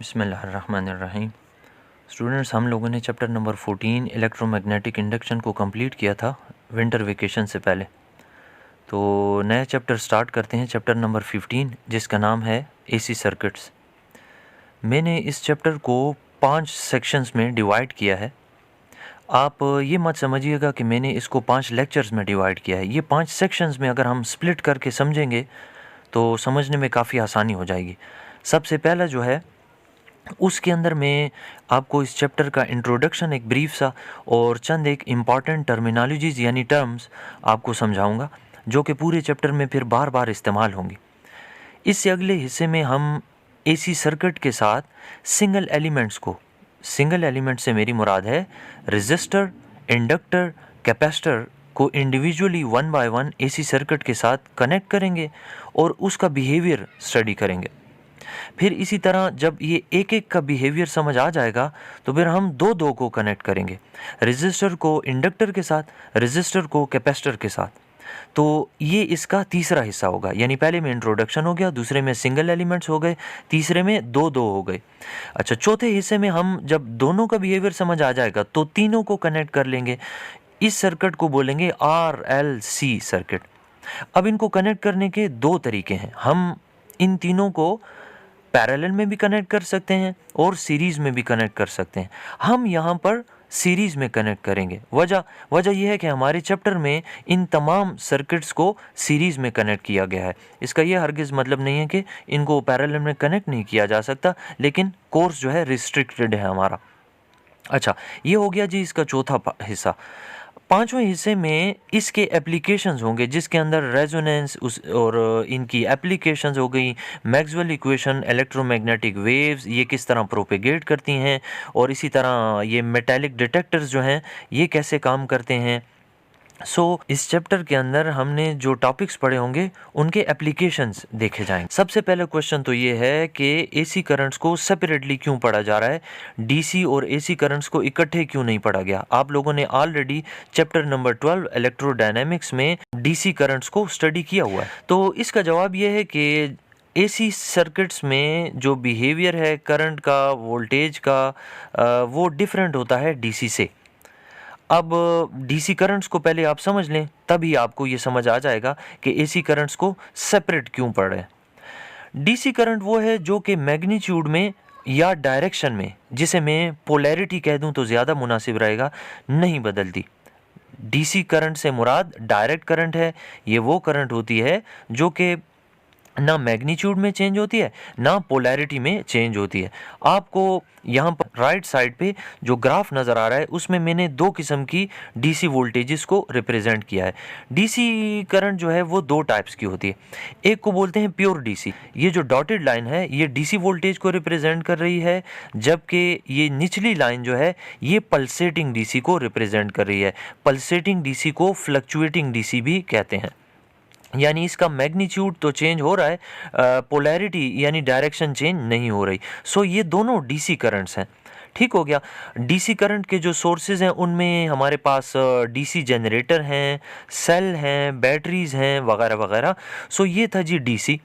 बिस्मिल्लाहिर्रहमानिर्रहीम। स्टूडेंट्स, हम लोगों ने चैप्टर नंबर 14 इलेक्ट्रोमैग्नेटिक इंडक्शन को कंप्लीट किया था विंटर वेकेशन से पहले। तो नया चैप्टर स्टार्ट करते हैं, चैप्टर नंबर 15, जिसका नाम है एसी सर्किट्स। मैंने इस चैप्टर को 5 सेक्शंस में डिवाइड किया है। आप ये मत समझिएगा कि मैंने इसको 5 लेक्चर्स में डिवाइड किया है। ये 5 सेक्शंस में अगर हम स्प्लिट करके समझेंगे तो समझने में काफ़ी आसानी हो जाएगी। सबसे पहला जो है उसके अंदर मैं आपको इस चैप्टर का इंट्रोडक्शन, एक ब्रीफ सा और चंद एक इम्पॉर्टेंट टर्मिनोलॉजीज़ यानी टर्म्स आपको समझाऊंगा, जो कि पूरे चैप्टर में फिर बार बार इस्तेमाल होंगी। इससे अगले हिस्से में हम एसी सर्किट के साथ सिंगल एलिमेंट से मेरी मुराद है रेजिस्टर, इंडक्टर, कैपेसिटर को individually one by one AC circuit के साथ कनेक्ट करेंगे और उसका बिहेवियर स्टडी करेंगे। फिर इसी तरह जब ये एक एक का बिहेवियर समझ आ जाएगा तो फिर हम दो दो को कनेक्ट करेंगे, रेजिस्टर को इंडक्टर के साथ, रेजिस्टर को कैपेसिटर के साथ। तो ये इसका तीसरा हिस्सा होगा। यानी पहले में इंट्रोडक्शन हो गया, दूसरे में सिंगल एलिमेंट्स हो गए, तीसरे में दो दो हो गए। अच्छा, चौथे हिस्से में हम जब दोनों का बिहेवियर समझ आ जाएगा तो तीनों को कनेक्ट कर लेंगे। इस सर्किट को बोलेंगे RLC सर्किट। अब इनको कनेक्ट करने के दो तरीके हैं। हम इन तीनों को पैरेलल में भी कनेक्ट कर सकते हैं और सीरीज़ में भी कनेक्ट कर सकते हैं। हम यहाँ पर सीरीज़ में कनेक्ट करेंगे। वजह यह है कि हमारे चैप्टर में इन तमाम सर्किट्स को सीरीज़ में कनेक्ट किया गया है। इसका यह हरगिज़ मतलब नहीं है कि इनको पैरेलल में कनेक्ट नहीं किया जा सकता, लेकिन कोर्स जो है रिस्ट्रिक्टेड है हमारा। अच्छा, ये हो गया जी इसका चौथा हिस्सा। पांचवें हिस्से में इसके एप्लीकेशंस होंगे, जिसके अंदर रेजोनेंस और इनकी एप्लीकेशंस हो गई, मैक्सवेल इक्वेशन, इलेक्ट्रोमैग्नेटिक वेव्स ये किस तरह प्रोपेगेट करती हैं, और इसी तरह ये मेटालिक डिटेक्टर्स जो हैं ये कैसे काम करते हैं। इस चैप्टर के अंदर हमने जो टॉपिक्स पढ़े होंगे उनके एप्लीकेशंस देखे जाएंगे। सबसे पहला क्वेश्चन तो ये है कि एसी करंट्स को सेपरेटली क्यों पढ़ा जा रहा है, डीसी और एसी करंट्स को इकट्ठे क्यों नहीं पढ़ा गया। आप लोगों ने ऑलरेडी चैप्टर नंबर 12 इलेक्ट्रोडायनेमिक्स में डीसी करंट्स को स्टडी किया हुआ है। तो इसका जवाब ये है कि एसी सर्किट्स में जो बिहेवियर है करंट का, वोल्टेज का, वो डिफरेंट होता है डीसी से। अब डीसी करंट्स को पहले आप समझ लें, तभी आपको ये समझ आ जाएगा कि एसी करंट्स को सेपरेट क्यों पढ़ रहे हैं। डीसी करंट वो है जो कि मैग्नीट्यूड में या डायरेक्शन में, जिसे मैं पोलैरिटी कह दूं तो ज़्यादा मुनासिब रहेगा, नहीं बदलती। डीसी करंट से मुराद डायरेक्ट करंट है। ये वो करंट होती है जो कि ना मैग्नीट्यूड में चेंज होती है, ना पोलैरिटी में चेंज होती है। आपको यहाँ पर राइट साइड पे जो ग्राफ नज़र आ रहा है उसमें मैंने दो किस्म की डीसी वोल्टेजेस को रिप्रेजेंट किया है। डीसी करंट जो है वो दो टाइप्स की होती है। एक को बोलते हैं प्योर डीसी। ये जो डॉटेड लाइन है ये डीसी वोल्टेज को रिप्रेजेंट कर रही है, जबकि ये निचली लाइन जो है ये पल्सेटिंग डीसी को रिप्रेजेंट कर रही है। पल्सेटिंग डीसी को फ्लक्चुएटिंग डीसी भी कहते हैं। यानी इसका मैग्नीट्यूड तो चेंज हो रहा है, पोलैरिटी यानी डायरेक्शन चेंज नहीं हो रही। ये दोनों डीसी करंट्स हैं। ठीक हो गया। डीसी करंट के जो सोर्सेज हैं उनमें हमारे पास डीसी जनरेटर हैं, सेल हैं, बैटरीज हैं, वगैरह वगैरह। ये था जी डीसी।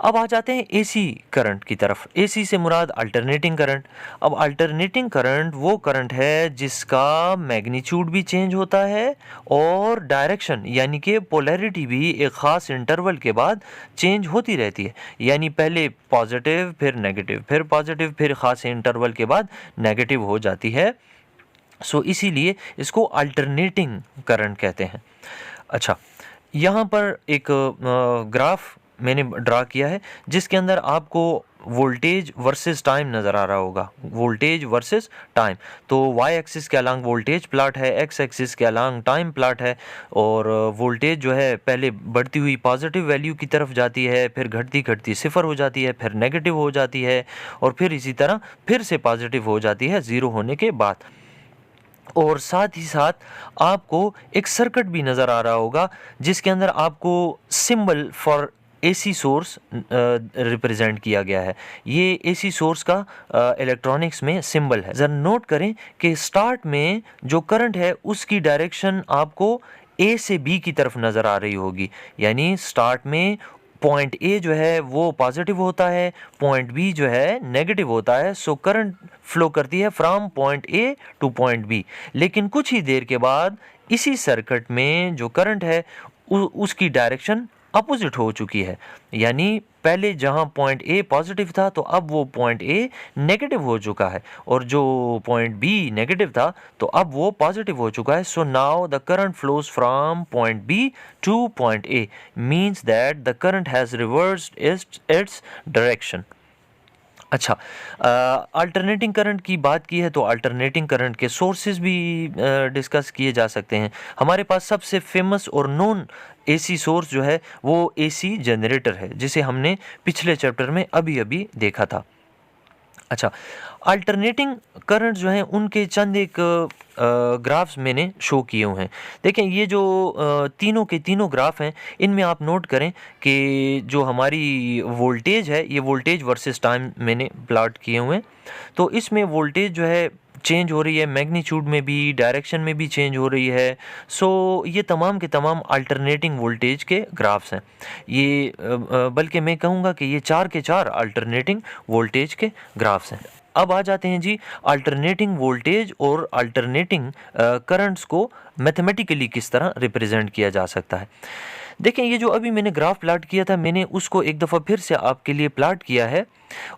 अब आ जाते हैं एसी करंट की तरफ। एसी से मुराद अल्टरनेटिंग करंट। अब अल्टरनेटिंग करंट वो करंट है जिसका मैग्नीट्यूड भी चेंज होता है और डायरेक्शन यानी कि पोलैरिटी भी एक ख़ास इंटरवल के बाद चेंज होती रहती है। यानी पहले पॉजिटिव, फिर नेगेटिव, फिर पॉजिटिव, फिर ख़ास इंटरवल के बाद नेगेटिव हो जाती है। इसीलिए इसको अल्टरनेटिंग करंट कहते हैं। अच्छा, यहाँ पर एक ग्राफ मैंने ड्रा किया है जिसके अंदर आपको वोल्टेज वर्सेस टाइम नज़र आ रहा होगा। Voltage versus time. तो वाई एक्सिस के अलांग वोल्टेज प्लाट है, एक्स एक्सिस के अलांग टाइम प्लाट है। और वोल्टेज जो है पहले बढ़ती हुई पॉजिटिव वैल्यू की तरफ जाती है, फिर घटती घटती सिफर हो जाती है, फिर नेगेटिव हो जाती है, और फिर इसी तरह फिर से पॉजिटिव हो जाती है ज़ीरो होने के बाद। और साथ ही साथ आपको एक सर्किट भी नज़र आ रहा होगा जिसके अंदर आपको symbol for AC source represent किया गया है। ये एसी सोर्स का इलेक्ट्रॉनिक्स में सिंबल है। ज़रा नोट करें कि स्टार्ट में जो करंट है उसकी डायरेक्शन आपको ए से बी की तरफ नज़र आ रही होगी। यानी स्टार्ट में पॉइंट ए जो है वो पॉजिटिव होता है, पॉइंट बी जो है नेगेटिव होता है। सो करंट फ्लो करती है from point A to point B. लेकिन कुछ ही देर के बाद इसी सर्किट में जो करंट है उसकी डायरेक्शन अपोजिट हो चुकी है, यानी पहले जहां पॉइंट ए पॉजिटिव था तो अब वो पॉइंट ए नेगेटिव हो चुका है, और जो पॉइंट बी नेगेटिव था तो अब वो पॉजिटिव हो चुका है। So now the current flows from point B to point A, means that the current has reversed its direction. अच्छा, अल्टरनेटिंग करंट की बात की है तो अल्टरनेटिंग करंट के सोर्सेज भी डिस्कस किए जा सकते हैं। हमारे पास सबसे फेमस और नोन एसी सोर्स जो है वो एसी जनरेटर है, जिसे हमने पिछले चैप्टर में अभी अभी देखा था। अच्छा, अल्टरनेटिंग करंट जो हैं उनके चंद एक ग्राफ्स मैंने शो किए हुए हैं। देखें, ये जो तीनों के तीनों ग्राफ हैं, इनमें आप नोट करें कि जो हमारी वोल्टेज है, ये वोल्टेज वर्सेस टाइम मैंने प्लॉट किए हुए हैं। तो इसमें वोल्टेज जो है चेंज हो रही है, मैग्नीट्यूड में भी, डायरेक्शन में भी चेंज हो रही है। सो ये तमाम के तमाम अल्टरनेटिंग वोल्टेज के ग्राफ्स हैं। ये बल्कि मैं कहूँगा कि ये चार के चार अल्टरनेटिंग वोल्टेज के ग्राफ्स हैं। अब आ जाते हैं जी अल्टरनेटिंग वोल्टेज और अल्टरनेटिंग करंट्स को मैथमेटिकली किस तरह रिप्रेजेंट किया जा सकता है। देखें, ये जो अभी मैंने ग्राफ प्लॉट किया था, मैंने उसको एक दफ़ा फिर से आपके लिए प्लॉट किया है,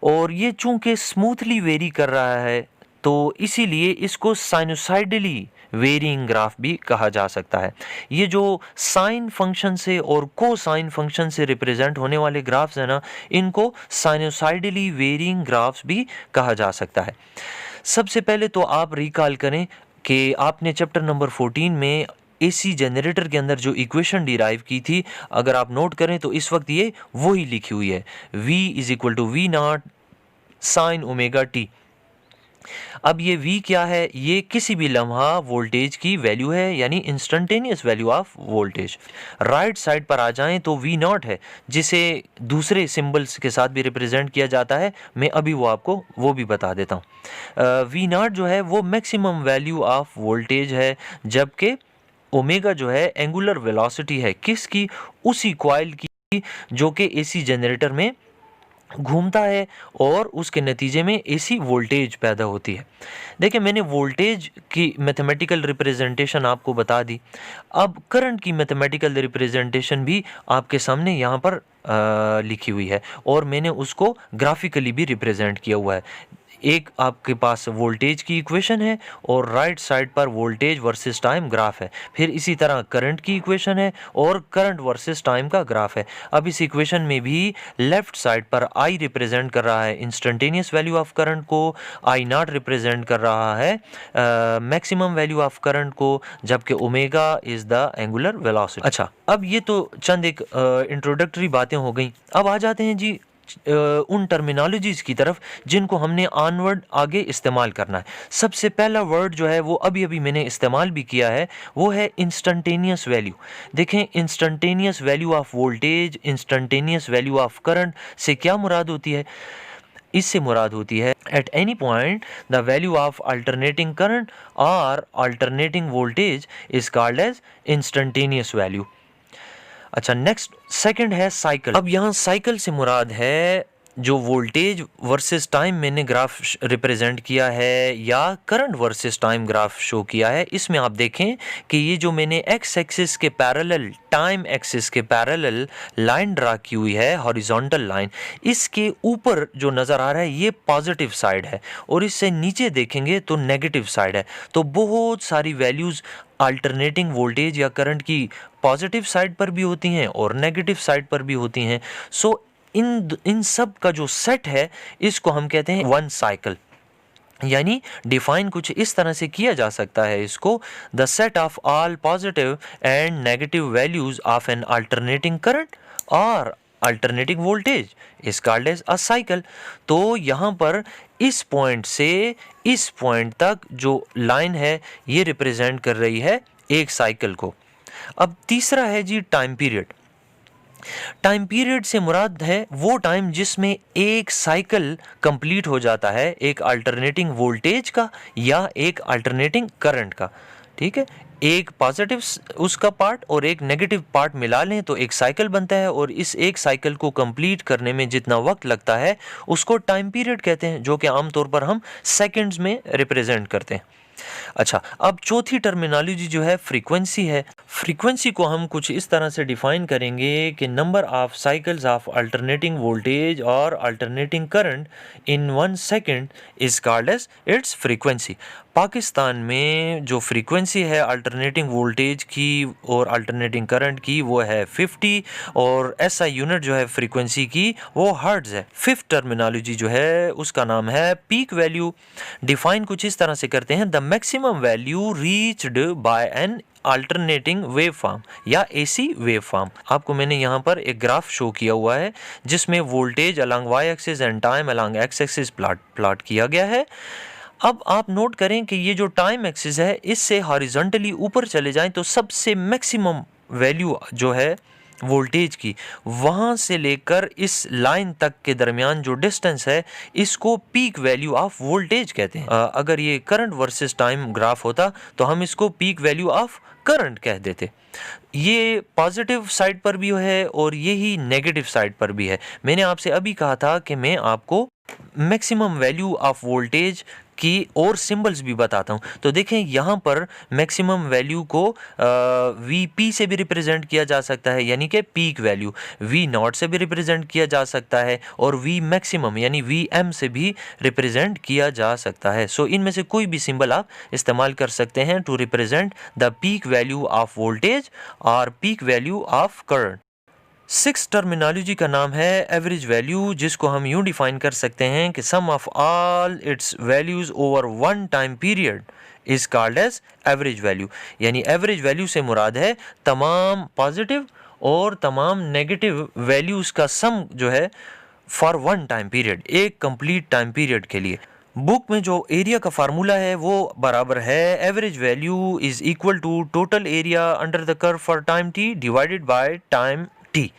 और ये चूँकि स्मूथली वेरी कर रहा है तो इसीलिए इसको साइनोसाइडली वेरिंग ग्राफ भी कहा जा सकता है। ये जो साइन फंक्शन से और कोसाइन फंक्शन से रिप्रेजेंट होने वाले ग्राफ्स हैं ना, इनको साइनोसाइडली वेरिंग ग्राफ्स भी कहा जा सकता है। सबसे पहले तो आप रिकॉल करें कि आपने चैप्टर नंबर 14 में एसी जनरेटर के अंदर जो इक्वेशन डिराइव की थी, अगर आप नोट करें तो इस वक्त ये वही लिखी हुई है, V = V0 sine omega T. अब ये V क्या है? ये किसी भी लम्हा वोल्टेज की वैल्यू है, यानी instantaneous value of voltage. Right side पर आ जाएं तो V0 है, जिसे दूसरे सिंबल्स के साथ भी रिप्रेजेंट किया जाता है। मैं अभी वो आपको वो भी बता देता हूँ। V0 जो है वो मैक्सिमम वैल्यू ऑफ वोल्टेज है, जबकि ओमेगा जो है एंगुलर वेलोसिटी है, किसकी? उसी कॉइल की जो कि एसी जनरेटर में घूमता है और उसके नतीजे में एसी वोल्टेज पैदा होती है। देखिए, मैंने वोल्टेज की मैथमेटिकल रिप्रेजेंटेशन आपको बता दी। अब करंट की मैथमेटिकल रिप्रेजेंटेशन भी आपके सामने यहाँ पर लिखी हुई है, और मैंने उसको ग्राफिकली भी रिप्रेजेंट किया हुआ है। एक आपके पास वोल्टेज की इक्वेशन है और राइट साइड पर वोल्टेज वर्सेस टाइम ग्राफ है। फिर इसी तरह करंट की इक्वेशन है और करंट वर्सेस टाइम का ग्राफ है। अब इस इक्वेशन में भी लेफ्ट साइड पर आई रिप्रेजेंट कर रहा है इंस्टेंटेनियस वैल्यू ऑफ करंट को, I0 रिप्रेजेंट कर रहा है मैक्सिमम वैल्यू ऑफ करंट को, जबकि omega is the angular velocity. अच्छा, अब ये तो चंद एक इंट्रोडक्टरी बातें हो गई। अब आ जाते हैं जी उन टर्मिनोलॉजीज़ की तरफ जिनको हमने ऑनवर्ड आगे इस्तेमाल करना है। सबसे पहला वर्ड जो है वो अभी अभी मैंने इस्तेमाल भी किया है, वो है इंस्टेंटेनियस वैल्यू। देखें, instantaneous value of voltage, instantaneous value of current से क्या मुराद होती है? इससे मुराद होती है at any point the value of alternating current और alternating voltage is called as instantaneous value. अच्छा, नेक्स्ट सेकंड है साइकिल। अब यहाँ साइकिल से मुराद है जो वोल्टेज वर्सेस टाइम मैंने ग्राफ रिप्रेजेंट किया है या current versus time graph show किया है। इसमें आप देखें कि ये जो मैंने एक्स एक्सिस के पैरेलल, टाइम एक्सिस के पैरेलल लाइन ड्रा की हुई है, हॉरिजॉन्टल लाइन, इसके ऊपर जो नज़र आ रहा है ये पॉजिटिव साइड है, और इससे नीचे देखेंगे तो नेगेटिव साइड है। तो बहुत सारी वैल्यूज़ अल्टरनेटिंग वोल्टेज या करंट की पॉजिटिव साइड पर भी होती हैं और नेगेटिव साइड पर भी होती हैं। सो इन सब का जो सेट है इसको हम कहते हैं वन साइकिल। यानी डिफाइन कुछ इस तरह से किया जा सकता है इसको, the set of all positive and negative values of an alternating current और alternating voltage is called as a cycle. तो यहाँ पर इस पॉइंट से इस पॉइंट तक जो लाइन है ये रिप्रेजेंट कर रही है एक साइकिल को। अब तीसरा है जी टाइम पीरियड। टाइम पीरियड से मुराद है वो टाइम जिसमें एक साइकिल कंप्लीट हो जाता है, एक अल्टरनेटिंग वोल्टेज का या एक अल्टरनेटिंग करंट का। ठीक है, एक पॉजिटिव उसका पार्ट और एक नेगेटिव पार्ट मिला लें तो एक साइकिल बनता है, और इस एक साइकिल को कंप्लीट करने में जितना वक्त लगता है उसको टाइम पीरियड कहते हैं, जो कि आमतौर पर हम सेकंड्स में रिप्रेजेंट करते हैं। अच्छा, अब चौथी टर्मिनोलॉजी जो है फ्रीक्वेंसी है। फ्रीक्वेंसी को हम कुछ इस तरह से डिफाइन करेंगे कि number of cycles of alternating voltage और alternating current in 1 second is called as its frequency. Pakistan में जो फ्रीक्वेंसी है अल्टरनेटिंग वोल्टेज की और अल्टरनेटिंग करंट की वो है 50, और एसआई यूनिट जो है फ्रीक्वेंसी की वो हर्ट्ज है। फिफ्थ टर्मिनोलॉजी जो है उसका नाम है पीक वैल्यू। डिफाइन कुछ इस तरह से करते हैं, the maximum value reached by N alternating wave form या एसी वेव फॉर्म। आपको मैंने यहाँ पर एक ग्राफ शो किया हुआ है जिसमें voltage along Y axis and time along X axis plot किया गया है। अब आप नोट करें कि ये जो टाइम एक्सिस है इससे हॉरिजॉन्टली ऊपर चले जाएं तो सबसे मैक्सिमम वैल्यू जो है वोल्टेज की, वहाँ से लेकर इस लाइन तक के दरमियान जो डिस्टेंस है इसको पीक वैल्यू ऑफ वोल्टेज कहते हैं। अगर ये करंट वर्सेस टाइम ग्राफ होता तो हम इसको पीक वैल्यू ऑफ करंट कह देते। ये पॉजिटिव साइड पर भी है और यही नेगेटिव साइड पर भी है। मैंने आपसे अभी कहा था कि मैं आपको मैक्सिमम वैल्यू ऑफ वोल्टेज की और सिंबल्स भी बताता हूँ। तो देखें यहाँ पर मैक्सिमम वैल्यू को Vp से भी रिप्रेजेंट किया जा सकता है यानी कि पीक वैल्यू, V0 से भी रिप्रेजेंट किया जा सकता है और V मैक्सिमम यानी Vm से भी रिप्रेजेंट किया जा सकता है। सो इनमें से कोई भी सिंबल आप इस्तेमाल कर सकते हैं to represent the peak value of voltage और peak value of current. Six terminology का नाम है एवरेज वैल्यू, जिसको हम यूं डिफाइन कर सकते हैं कि sum of all its values over one time period is called as average value. यानी एवरेज वैल्यू से मुराद है तमाम पॉजिटिव और तमाम नेगेटिव वैल्यूज का सम जो है फॉर वन टाइम पीरियड, एक कंप्लीट टाइम पीरियड के लिए। बुक में जो एरिया का फार्मूला है वो बराबर है average value is equal to total area under the curve for time T divided by time T.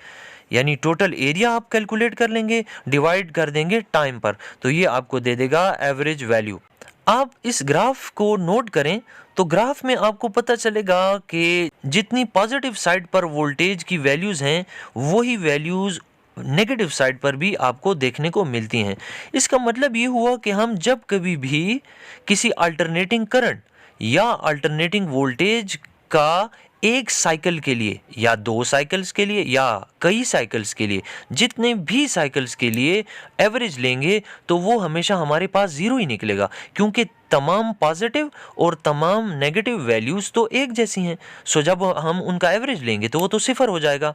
यानी टोटल एरिया आप कैलकुलेट कर लेंगे, डिवाइड कर देंगे टाइम पर, तो ये आपको दे देगा एवरेज वैल्यू। आप इस ग्राफ को नोट करें तो ग्राफ में आपको पता चलेगा कि जितनी पॉजिटिव साइड पर वोल्टेज की वैल्यूज़ हैं वही वैल्यूज़ नेगेटिव साइड पर भी आपको देखने को मिलती हैं। इसका मतलब ये हुआ कि हम जब कभी भी किसी अल्टरनेटिंग करंट या अल्टरनेटिंग वोल्टेज का एक साइकिल के लिए या दो साइकिल्स के लिए या कई साइकिल्स के लिए, जितने भी साइकिल्स के लिए एवरेज लेंगे तो वो हमेशा हमारे पास ज़ीरो ही निकलेगा, क्योंकि तमाम पॉजिटिव और तमाम नेगेटिव वैल्यूज़ तो एक जैसी हैं। सो जब हम उनका एवरेज लेंगे तो वो तो सिफर हो जाएगा।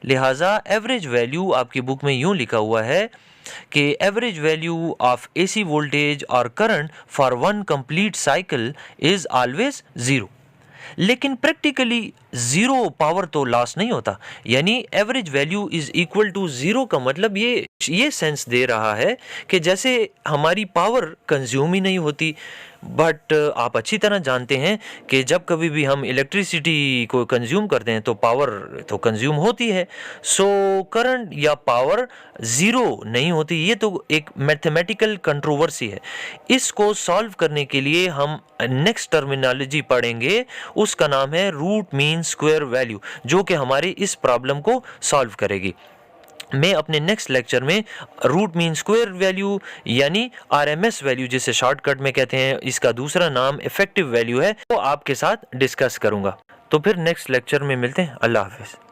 लिहाजा एवरेज वैल्यू आपकी बुक में यूँ लिखा हुआ है कि average value of AC voltage और current for one complete cycle is always zero. लेकिन प्रैक्टिकली ज़ीरो पावर तो लॉस नहीं होता, यानी average value is equal to zero का मतलब ये सेंस दे रहा है कि जैसे हमारी पावर कंज्यूम ही नहीं होती। बट आप अच्छी तरह जानते हैं कि जब कभी भी हम इलेक्ट्रिसिटी को कंज्यूम करते हैं तो पावर तो कंज्यूम होती है। सो करंट या पावर ज़ीरो नहीं होती। ये तो एक मैथमेटिकल कंट्रोवर्सी है। इसको सॉल्व करने के लिए हम नेक्स्ट टर्मिनोलॉजी पढ़ेंगे, उसका नाम है रूट मीन स्क्वायर वैल्यू, जो कि हमारी इस प्रॉब्लम को सॉल्व करेगी। मैं अपने नेक्स्ट लेक्चर में रूट मीन स्क्वायर वैल्यू यानी आरएमएस वैल्यू, जिसे शॉर्टकट में कहते हैं, इसका दूसरा नाम इफेक्टिव वैल्यू है, वो आपके साथ डिस्कस करूंगा। तो फिर नेक्स्ट लेक्चर में मिलते हैं। अल्लाह हाफिज़।